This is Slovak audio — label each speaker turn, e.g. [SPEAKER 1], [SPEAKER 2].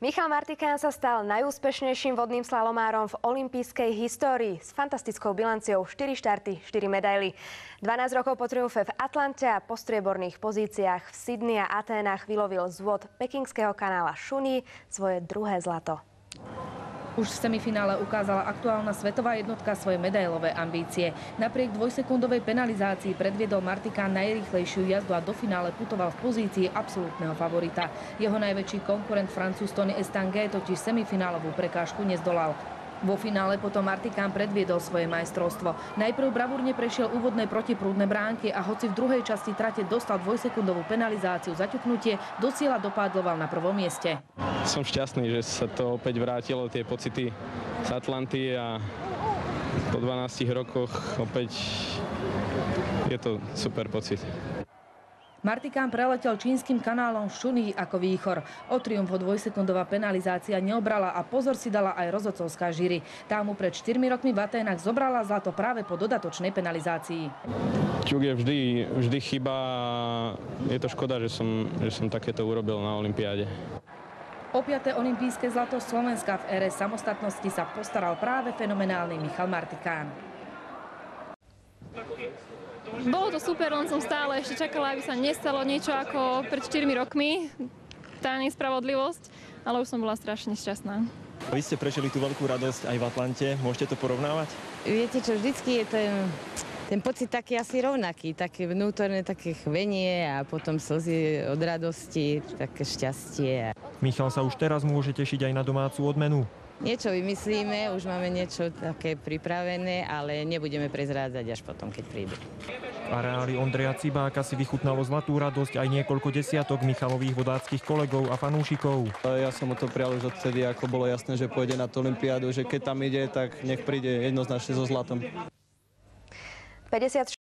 [SPEAKER 1] Michal Martikán sa stal najúspešnejším vodným slalomárom v olympijskej histórii s fantastickou bilanciou 4 štarty, 4 medaily. 12 rokov po triumfe v Atlante a po strieborných pozíciách v Sydney a Aténach vylovil z vôd pekingského kanála Shunyi svoje druhé zlato.
[SPEAKER 2] Už v semifinále ukázala aktuálna svetová jednotka svoje medailové ambície. Napriek dvojsekundovej penalizácii predviedol Martikán najrýchlejšiu jazdu a do finále putoval v pozícii absolútneho favorita. Jeho najväčší konkurent Francúz Tony Estanguet totiž semifinálovú prekážku nezdolal. Vo finále potom Martikán predviedol svoje majstrovstvo. Najprv bravúrne prešiel úvodné protiprúdne bránky a hoci v druhej časti trate dostal dvojsekundovú penalizáciu za ťuknutie, do cieľa dopádloval na prvom mieste.
[SPEAKER 3] Som šťastný, že sa to opäť vrátilo, tie pocity z Atlanty a po 12 rokoch opäť je to super pocit.
[SPEAKER 2] Martikán preletel čínskym kanálom Shunyi ako výchor. O triumf ho dvojsekundová penalizácia neobrala a pozor si dala aj rozhodcovská žíry. Tá mu pred 4 rokmi v Aténach zobrala zlato práve po dodatočnej penalizácii.
[SPEAKER 3] Ťuk je vždy chyba a je to škoda, že som takéto urobil na olympiáde.
[SPEAKER 2] O 5. olympijské zlato Slovenska v ére samostatnosti sa postaral práve fenomenálny Michal Martikán.
[SPEAKER 4] Bolo to super, len som stále ešte čakala, aby sa nestalo niečo ako pred 4 rokmi, tá nespravodlivosť, ale už som bola strašne šťastná.
[SPEAKER 5] Vy ste prežili tú veľkú radosť aj v Atlante, môžete to porovnávať?
[SPEAKER 6] Viete čo, vždycky je ten pocit taký asi rovnaký, také vnútorné také chvenie a potom slzy od radosti, také šťastie.
[SPEAKER 5] Michal sa už teraz môže tešiť aj na domácu odmenu.
[SPEAKER 6] Niečo vymyslíme, už máme niečo také pripravené, ale nebudeme prezrádzať až potom, keď prídu.
[SPEAKER 5] V areáli Ondreja Cibáka si vychutnalo zlatú radosť aj niekoľko desiatok Michalových vodáckych kolegov a fanúšikov.
[SPEAKER 7] Ja som mu to prial už odtedy, ako bolo jasné, že pôjde na tú olympiádu, že keď tam ide, tak nech príde jednoznačne so zlatom.
[SPEAKER 1] 54